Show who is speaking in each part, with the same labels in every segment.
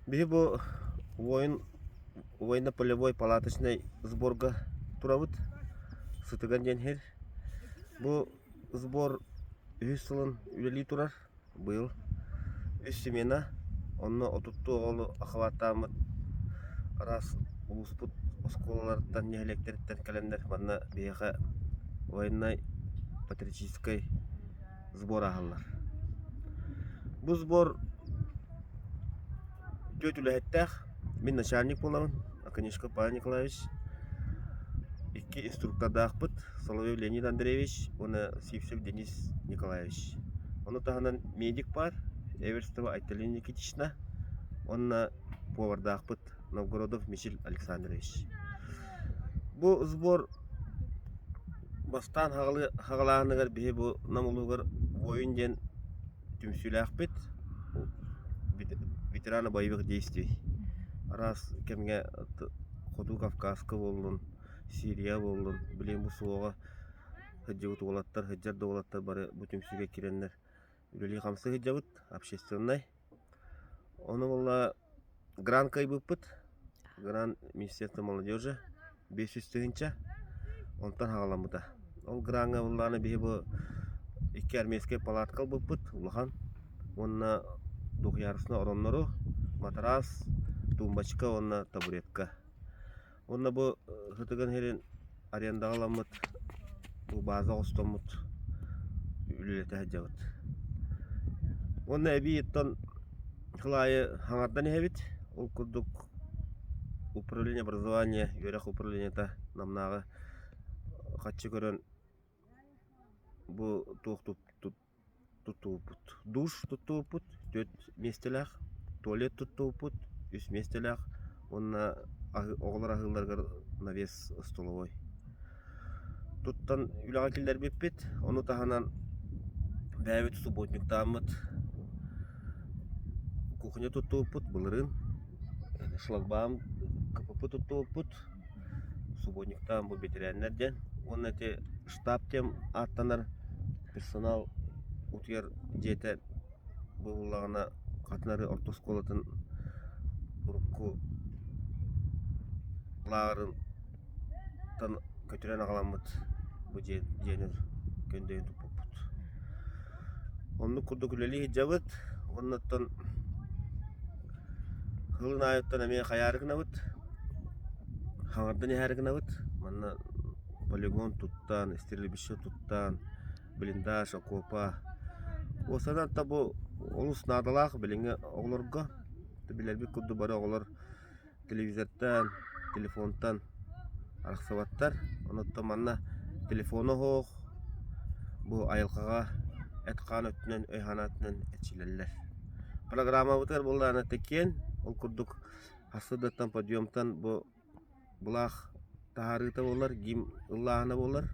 Speaker 1: Бу военно-полевой палаточный сборга турабыт. Сытыган денхер. Бу сбор үсілін үлелі турар. Был үс семена. Онны отутту оғылы ақываттамыт. Раз улуспут осколалардан нехелектеріттен кәлендер. Манна бейха военной патриотической сбор ағалар. Бу сбор төт үләхеттәқ. Мен начальник боламын. Аконечко Павел Николаевич. Икки инструкторда ақпыт. Соловьев Леонид Андреевич. Оны Сивсев Денис Николаевич. Оны тағынан медик бар. Эверстова Айталина Никитична. Онна поварда ақпыт. Новгородов Мишель Александрович. Бу сбор бастан хағалағынығар бе бұ намылығыр ойын ден түмсілі ақпыт. Ветераны боевых действий. Раз кемге Ходу Кавказка болын, Сирия болын, білем бұл суға хыджабыт олаттар, хыджарды олаттар бары бүтімсіге керенлер. Үлелі қамсы хыджабыт, общественный. Оны болла гран кайбыппыт, гран Министерство молодежи, 500 тыгынча, онтан хағаламыда. Ол гранға болланы бейі бұл 2 армейская палаткал бұппыт, улахан. Онна дұқиярысына оронлары, матрас, тумбачка, онна табуретка. Онна бұл хытыган херен арендағаламыт, бұл база қостамыт, үлелеті хәджабыт. Онна әбей еттен қылайы хаңардан ехебет, ол күрдік управление образования, үйрек управлениета намнағы қатшы көрін бұл тұттуыпыт. Душ тұттуыпыт, 4 местеләқ, туалет тұттуыпыт, 3 местеләқ, онна оғылар ағыларғар навес столовой. Туттан үліға келдер беппет, оны тағынан бәйбет субботник тағымыт, кухня тұттуыпыт, бұлырын, шлагбам капыпы тұттуыпыт, субботник тағым бұл ветеринерден. Оны әте штаб тем аттанар персонал утер жете бұлағына қатынары ортосколатын бұрыққы лағырын тан көтірен ағаламыд бұл женер көндейін тұппыппыт. Оны күрді күлелі жабыт, оннаттан ғылын айыттан әме қаярығына бұд, хаңардан ехәрігіна бұд. Манна полигон тұттан, стерилбіші тұттан, блиндаж, окопа. Осадан табу олыс надалақ біліңі оғылырға. Білербі күрді бары оғылыр телевизордан, телефонтан арақсабаттар. Онытта манна телефоны хоқ, бұл айылқаға әтқан өттінен, өйханатынан әтшілелер. Программа бұтыр болдағына теккен, ол күрдік асырдаттан, подъемтан бұлақ тағарыта болар, гим ұллағына болар.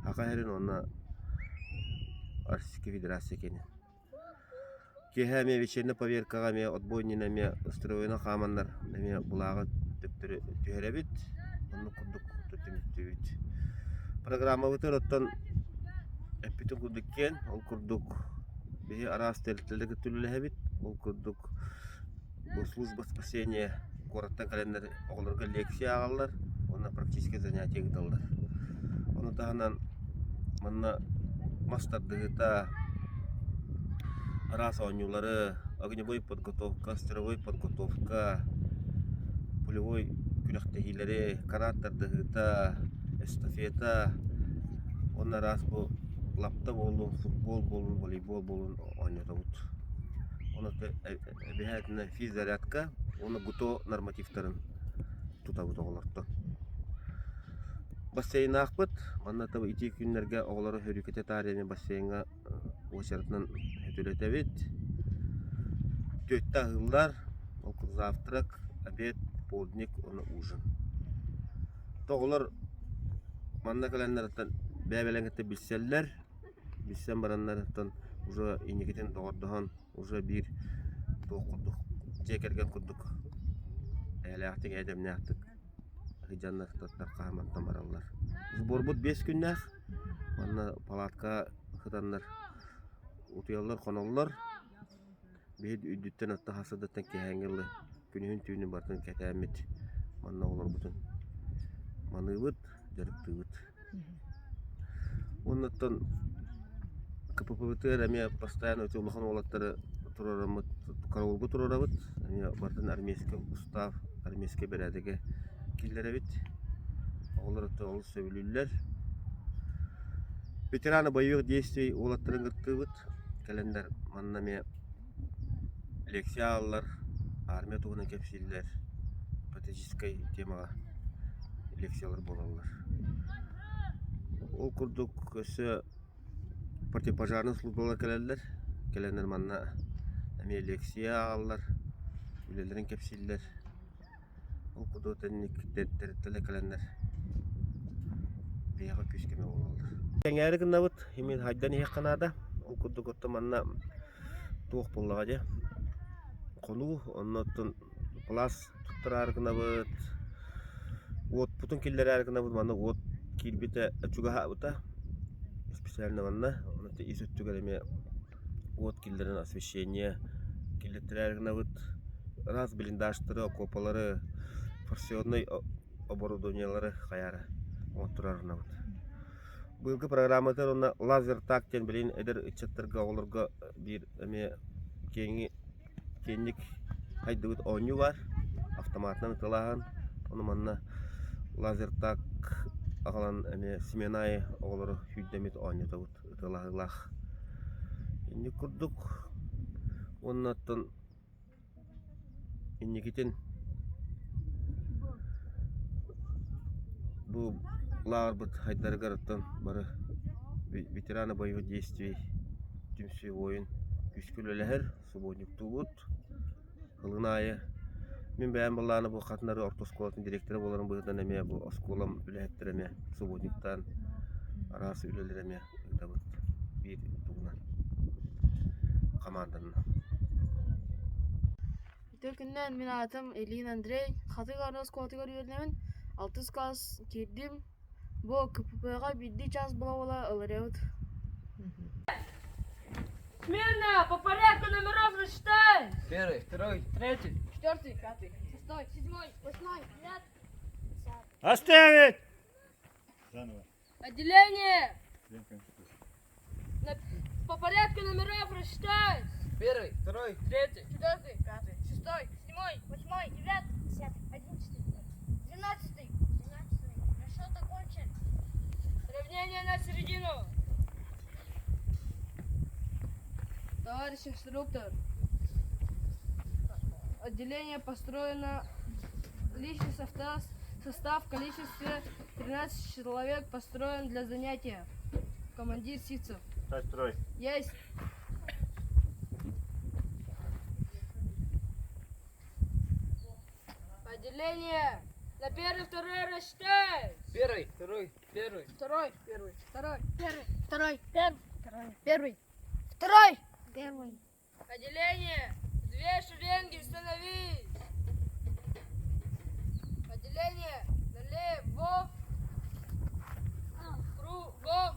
Speaker 1: Ақа әрін оны Российская Федерация кені. Кеха ме вечерна поверкаға ме отбойнина ме устроена қамандар ме бұлағы төптірі түйеребет, оны күрдік төтіметтебет. Программа бұтыр оттан әппетін күрдік кен, ол күрдік бе арас тәліктілігі түлілі ол күрдік бұл служба спасения городтан календар оғыларға лекция ағалар, оны практически занятие ғыталдар. Оны тағынан манна мастардығыта раса онюлары, огневой подготовка, строевой подготовка, пулевой күліқтегілері, канаттардығыта, эстафета, оны рас бұл лапта болуын, футбол болуын, волейбол болуын ойнады бұд. Оны әбіхәтіні физзарядка, оны гуто нормативтарын тұта бұд оғыларды. Бассейн ақпыт, манна табы ити күнлерге оғылары хөрікеті тарихымен бассейнға очаратынан өтілет әбет. Төтті ағылдар, завтрак, обед, полдник, оны ужин. Тоғылар манна кәләнлерден бәбәләңгетті білселлер, білсен баранлардан уже инекетен доғырдыған, уже бір тоқырдық, жекерген күрдік. Әлі ақтың әдеміне ақтық. Хиджаннар тоттар қағаматтан баралар. Сбор бұд 5 күннәқ. Манна палатка қытанлар, утыялар, қоналар. Bir üddütten atta hasadatan kehengeli günühün tüyünü bardan ketemit. Manna olur butun. Manıbıt, jarıktыбыт. Ondan kapıpıtı ramiya постоянно öte улахан олаттары турарамыт, караулгы турарабыт. Аны бартын армейский устав, армейский берәдеге киллеребит. Олар өте ол сөйлүллер. Ветераны боевых действий олаттарын гыттыбыт. Календар маннаме лекция аллар, армия тугунан кепсиллер. Патетической темага лекциялар болалар. Ол курдук өсө противопожарный службалар келелер. Келендер манна эме лекция аллар, үлелерин кепсиллер. Ол курдук тенник дерттеле келендер. Бияга күскеме болалар. Теңери кынабыт, эми хайдан ехканада. Ол курдук отто манна туох боллага же. Кону оннотун класс туттарар кынабыт. Вот путун киллер кынабыт манна вот кирбите чуга бута. Специально манна онто исөттүгөр эме вот киллерин освещение киллеттерер кынабыт. Раз блиндажтары, окопалары, форсионный оборудованиялары каяры отурар кынабыт. Быйылгы программада онна лазер тактен билин эдер ичаттарга олорго бир эме кеңник хайдыбыт оңю бар. Автоматынан ытылаган. Оны манна лазер так агалан эме семенай оголору хүддемит оңю табыт ытылагылах. Инни курдук оннаттан инникитин бу лагарбыт хайдаргарыттан бары ветераны боевых действий түмсү ойын күскүлөлөһөр субботник тубут хылынайы. Мен бәйін баланы бұл қатынары орта сколатын директоры боларын бұйырдан әме бұл осколам үләттір әме субботниктан арасы үлелер әме бір туғынан команданын.
Speaker 2: Türkünden min adım Elin Andrei. Katıgarı skolatıgar üyelemin 6 kas girdim. Bu KPP'ga bildi час была аларевut.
Speaker 3: Смирно, по порядку номеров рассчитай.
Speaker 4: 1, 2, 3.
Speaker 3: 4, 5, 6, 7, 8, 9.
Speaker 5: Оставить! Заново.
Speaker 3: Отделение. По порядку номеров рассчитай.
Speaker 4: 1, 2,
Speaker 3: 3, 4, 5, 6, 7, 8, 9, 10, 11, 12. Расчет окончен. Равнение на середину.
Speaker 2: Товарищ инструктор, отделение построено, личный состав в количестве 13 человек построен для занятия. Командир Ситцев.
Speaker 5: Строй.
Speaker 2: Есть.
Speaker 3: Отделение. На первый, второй рассчитай.
Speaker 4: 1, 2, 1.
Speaker 2: Второй.
Speaker 3: Первый. Отделение. 2 шеренги становись. Отделение. Налево. Кругом.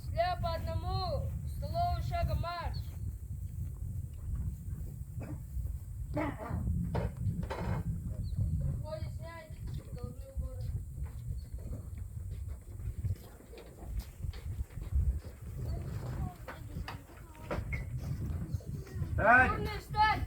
Speaker 3: Слева по одному. Столовым шагом марш. Входе снять. Головные уборы.
Speaker 5: Встать!
Speaker 3: Умный встать!